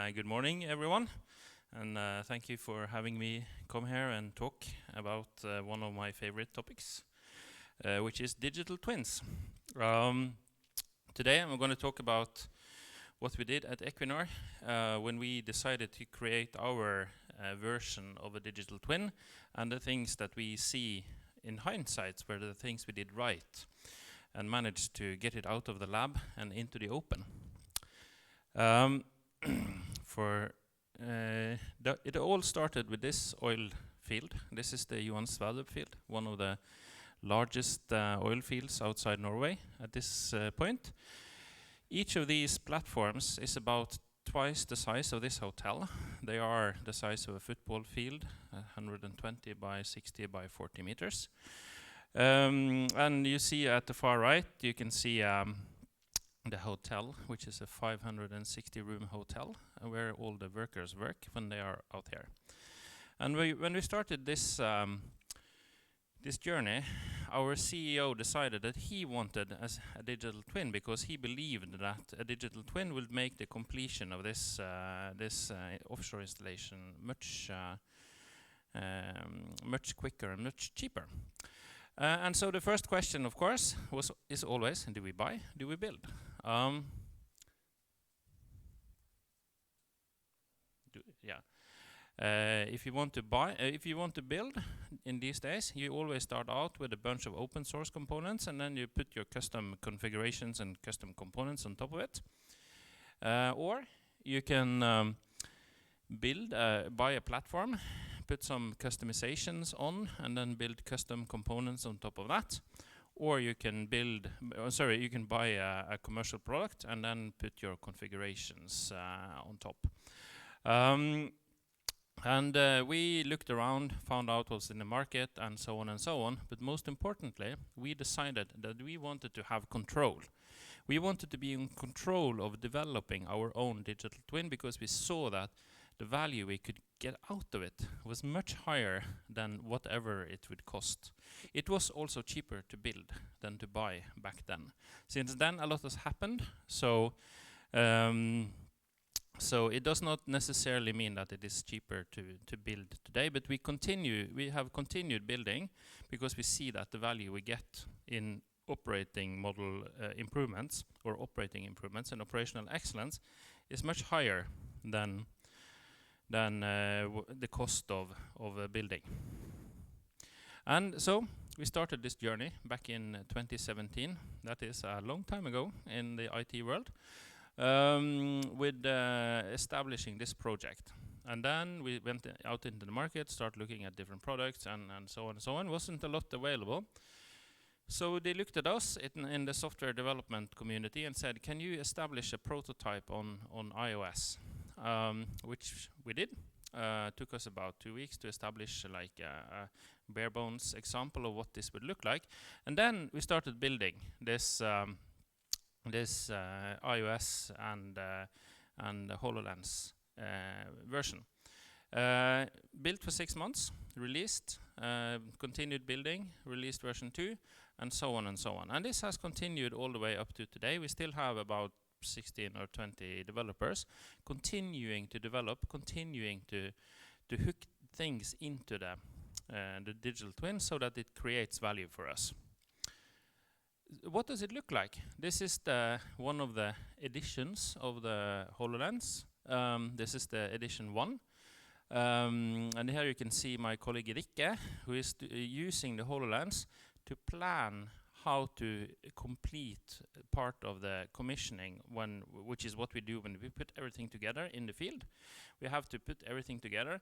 Good morning, everyone, and thank you for having me come here and talk about one of my favorite topics, which is digital twins. Today I'm going to talk about what we did at Equinor when we decided to create our version of a digital twin, and the things that we see in hindsight were the things we did right and managed to get it out of the lab and into the open. It all started with this oil field. This is the Johan Sverdrup field, one of the largest oil fields outside Norway at this point. Each of these platforms is about twice the size of this hotel. They are the size of a football field, 120 by 60 by 40 meters. And you see at the far right, you can see the hotel, which is a 560-room hotel, where all the workers work when they are out here. And when we started this this journey, our CEO decided that he wanted a digital twin because he believed that a digital twin would make the completion of this offshore installation much quicker and much cheaper. And so the first question, of course, is always: do we buy? Do we build? If you want to buy, if you want to build, in these days, you always start out with a bunch of open source components, and then you put your custom configurations and custom components on top of it. Or you can buy a platform, put some customizations on, and then build custom components on top of that. Or you can you can buy a commercial product and then put your configurations on top. We looked around, found out what was in the market, and so on and so on. But most importantly, we decided that we wanted to have control. We wanted to be in control of developing our own digital twin because we saw that the value we could get out of it was much higher than whatever it would cost. It was also cheaper to build than to buy back then. Since then, a lot has happened. So it does not necessarily mean that it is cheaper to build today, but we have continued building because we see that the value we get in operating model improvements or operating improvements and operational excellence is much higher than the cost of building. And so we started this journey back in 2017. That is a long time ago in the IT world, with establishing this project. And then we went out into the market, started looking at different products and so on and so on. Wasn't a lot available. So they looked at us in the software development community and said, can you establish a prototype on iOS? Which we did. Took us about 2 weeks to establish like a bare bones example of what this would look like. And then we started building this iOS and HoloLens version. Built for 6 months, released, continued building, released version 2, and so on and so on. And this has continued all the way up to today. We still have about 16 or 20 developers continuing to develop, continuing to hook things into the digital twin so that it creates value for us. What does it look like? This is one of the editions of the HoloLens. This is the edition 1. And here you can see my colleague Rikke, who is using the HoloLens to plan how to complete part of the commissioning, which is what we do when we put everything together in the field. We have to put everything together,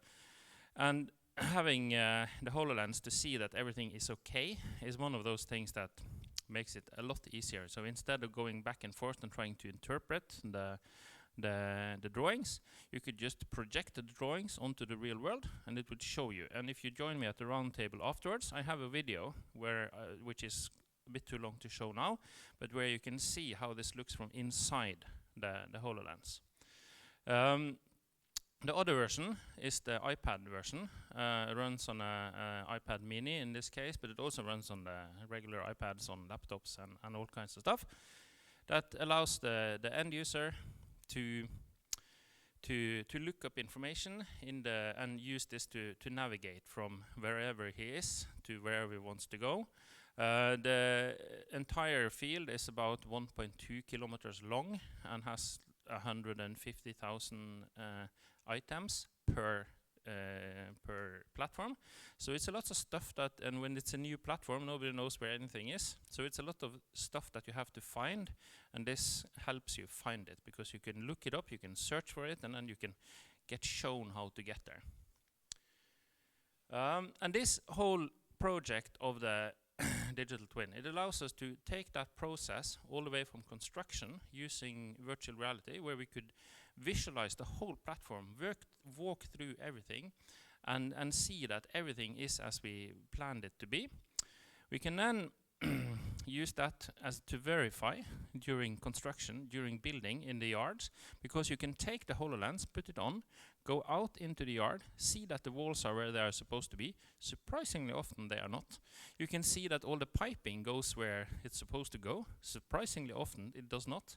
and having the HoloLens to see that everything is okay is one of those things that makes it a lot easier. So instead of going back and forth and trying to interpret the drawings, you could just project the drawings onto the real world and it would show you. And if you join me at the round table afterwards, I have a video where which is a bit too long to show now, but where you can see how this looks from inside the HoloLens. The other version is the iPad version. It runs on a iPad mini in this case, but it also runs on the regular iPads on laptops and all kinds of stuff. That allows the end user to to look up information in the and use this to navigate from wherever he is to wherever he wants to go. The entire field is about 1.2 kilometers long and has 150,000 items per platform. So it's a lot of stuff that, and when it's a new platform, nobody knows where anything is. So it's a lot of stuff that you have to find, and this helps you find it because you can look it up, you can search for it, and then you can get shown how to get there. And this whole project of the digital twin, it allows us to take that process all the way from construction using virtual reality, where we could visualize the whole platform, walk through everything, and see that everything is as we planned it to be. We can then use that as to verify during construction, during building in the yards, because you can take the HoloLens, put it on, go out into the yard, see that the walls are where they are supposed to be. Surprisingly often they are not. You can see that all the piping goes where it's supposed to go. Surprisingly often it does not.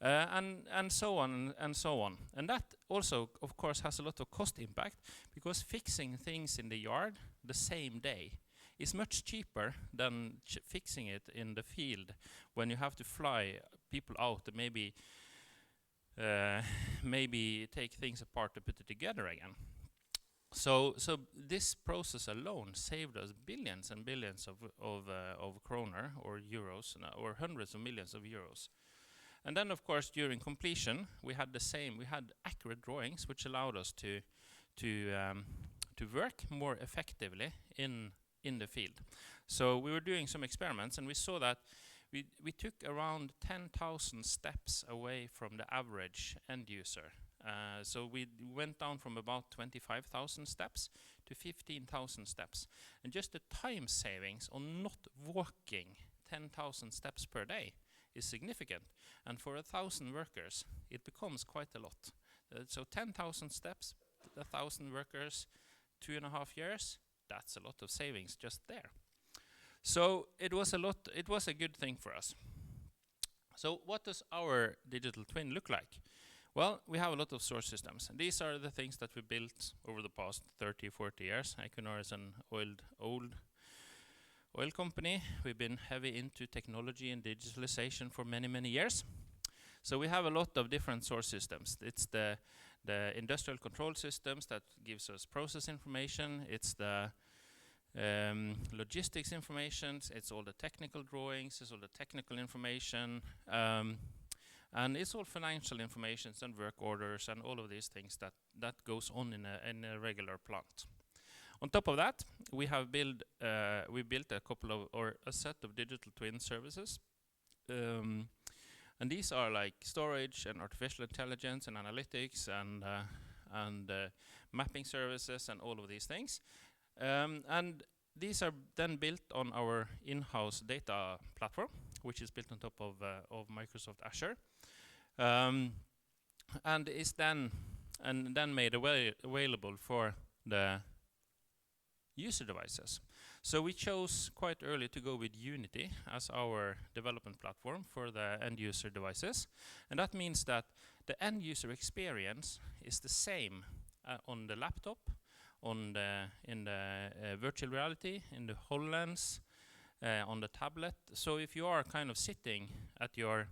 And so on and so on. And that also, of course, has a lot of cost impact, because fixing things in the yard the same day is much cheaper than fixing it in the field when you have to fly people out and maybe take things apart to put it together again. So this process alone saved us billions and billions of kroner or euros or hundreds of millions of euros. And then, of course, during completion, we had the same. We had accurate drawings, which allowed us to work more effectively in the field. So we were doing some experiments, and we saw that we took around 10,000 steps away from the average end user. So we went down from about 25,000 steps to 15,000 steps. And just the time savings on not walking 10,000 steps per day is significant. And for 1,000 workers, it becomes quite a lot. So 10,000 steps, 1,000 workers, 2.5 years, that's a lot of savings just there. So it was a good thing for us. So what does our digital twin look like? Well, we have a lot of source systems. And these are the things that we built over the past 30, 40 years. Equinor is an old oil company. We've been heavy into technology and digitalization for many, many years. So we have a lot of different source systems. It's the industrial control systems that gives us process information. It's the logistics information. It's all the technical drawings. It's all the technical information. And it's all financial information and work orders and all of these things that goes on in a regular plant. On top of that, we built a set of digital twin services. And these are like storage and artificial intelligence and analytics and mapping services and all of these things. And these are then built on our in-house data platform, which is built on top of Microsoft Azure, and is then made available for the user devices. So we chose quite early to go with Unity as our development platform for the end user devices, and that means that the end user experience is the same on the laptop, in the virtual reality, in the HoloLens, on the tablet. So if you are kind of sitting at your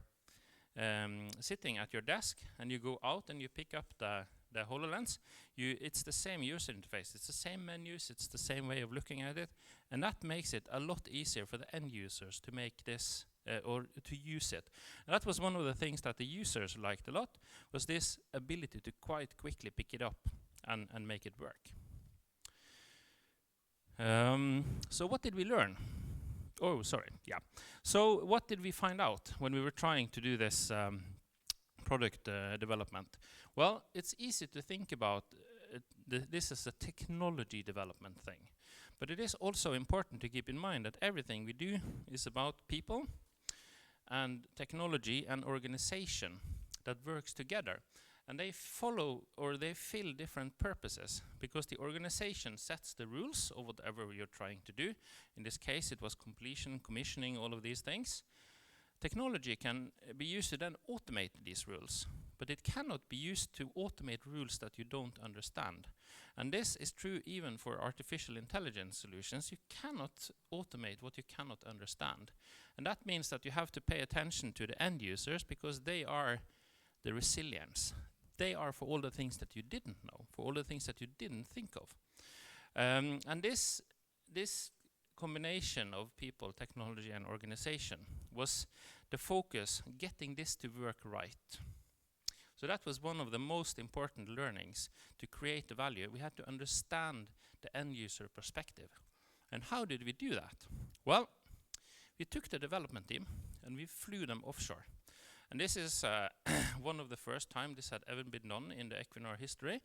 desk and you go out and you pick up the HoloLens, it's the same user interface, it's the same menus, it's the same way of looking at it, and that makes it a lot easier for the end users to make this or to use it. And that was one of the things that the users liked a lot, was this ability to quite quickly pick it up and make it work. So what did we learn? Oh, sorry, yeah. So what did we find out when we were trying to do this product development? Well, it's easy to think about this as a technology development thing. But it is also important to keep in mind that everything we do is about people and technology and organization that works together. And they follow or they fill different purposes because the organization sets the rules of whatever you're trying to do. In this case, it was completion, commissioning, all of these things. Technology can be used to then automate these rules, but it cannot be used to automate rules that you don't understand. And this is true even for artificial intelligence solutions. You cannot automate what you cannot understand. And that means that you have to pay attention to the end users, because they are the resilience. They are for all the things that you didn't know, for all the things that you didn't think of. And this combination of people, technology, and organization was the focus, getting this to work right. So that was one of the most important learnings to create the value. We had to understand the end user perspective. And how did we do that? Well, we took the development team and we flew them offshore. And this is one of the first time this had ever been done in the Equinor history.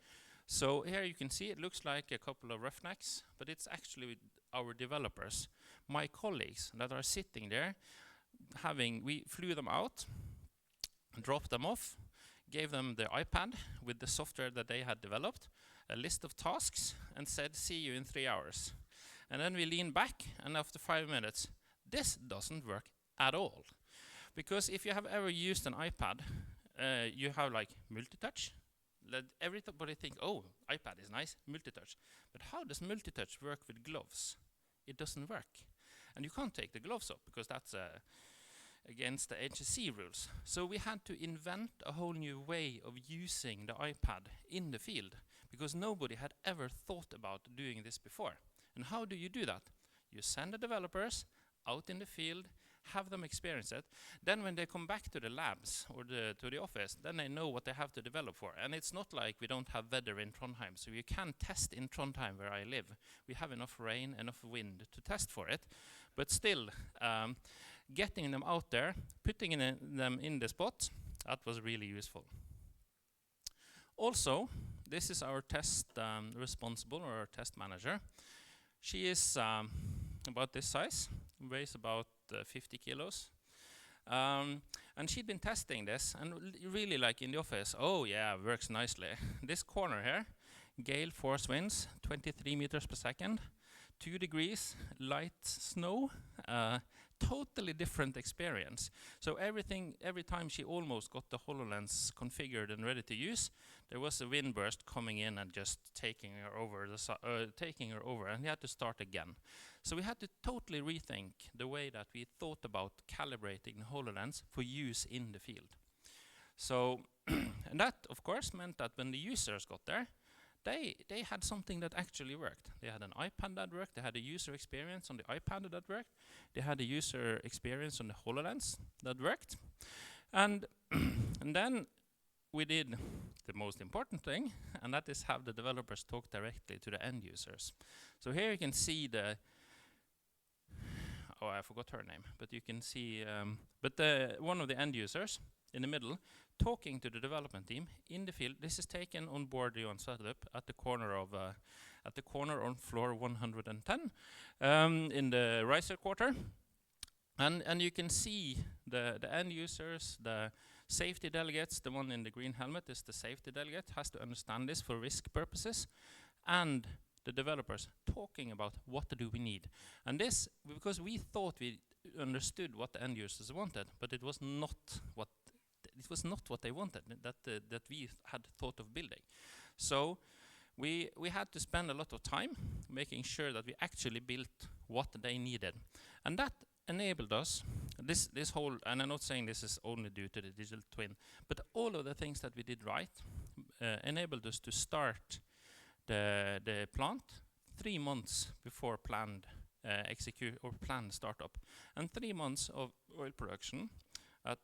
So here you can see it looks like a couple of roughnecks, but it's actually our developers, my colleagues that are sitting there. We flew them out, dropped them off, gave them their iPad with the software that they had developed, a list of tasks, and said, see you in 3 hours. And then we leaned back, and after 5 minutes, this doesn't work at all. Because if you have ever used an iPad, you have like multi-touch. Let everybody think, oh, iPad is nice, multi-touch. But how does multi-touch work with gloves? It doesn't work. And you can't take the gloves off, because that's against the HSC rules. So we had to invent a whole new way of using the iPad in the field, because nobody had ever thought about doing this before. And how do you do that? You send the developers out in the field, have them experience it. Then when they come back to the labs or to the office, then they know what they have to develop for. And it's not like we don't have weather in Trondheim, so you can test in Trondheim where I live. We have enough rain, enough wind to test for it. But still, getting them out there, putting them in the spot, that was really useful. Also, this is our test responsible, or our test manager. She is about this size, weighs about 50 kilos. And she'd been testing this, and really like in the office, oh yeah, works nicely. This corner here, gale force winds, 23 meters per second, 2 degrees, light snow, totally different experience. So every time she almost got the HoloLens configured and ready to use, there was a wind burst coming in and just taking her over, and we had to start again. So we had to totally rethink the way that we thought about calibrating the HoloLens for use in the field. So, and that of course meant that when the users got there, they had something that actually worked. They had an iPad that worked, they had a user experience on the iPad that worked, they had a user experience on the HoloLens that worked. And then we did the most important thing, and that is have the developers talk directly to the end users. So here you can see oh, I forgot her name, but you can see, one of the end users in the middle talking to the development team in the field. This is taken on board the setup at the corner on floor 110 in the riser quarter. And you can see the end users, the safety delegates. The one in the green helmet is the safety delegate, has to understand this for risk purposes, and the developers talking about what do we need. And this, because we thought we understood what the end users wanted, but it was not what they wanted, that we had thought of building. So we had to spend a lot of time making sure that we actually built what they needed. And that enabled us, this whole, and I'm not saying this is only due to the digital twin, but all of the things that we did right enabled us to start the plant 3 months before planned planned startup. And 3 months of oil production at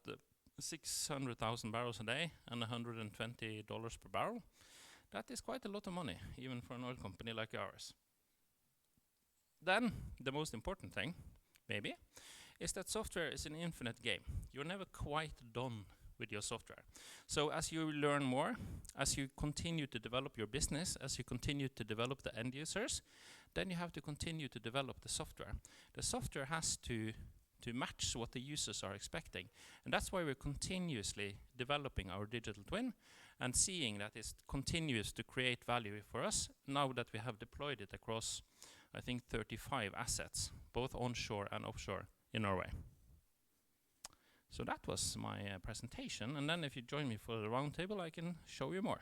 600,000 barrels a day and $120 per barrel. That is quite a lot of money, even for an oil company like ours. Then, the most important thing, maybe, is that software is an infinite game. You're never quite done with your software. So as you learn more, as you continue to develop your business, as you continue to develop the end users, then you have to continue to develop the software. The software has to match what the users are expecting. And that's why we're continuously developing our digital twin and seeing that it continues to create value for us now that we have deployed it across, I think, 35 assets, both onshore and offshore in Norway. So that was my presentation, and then if you join me for the roundtable, I can show you more.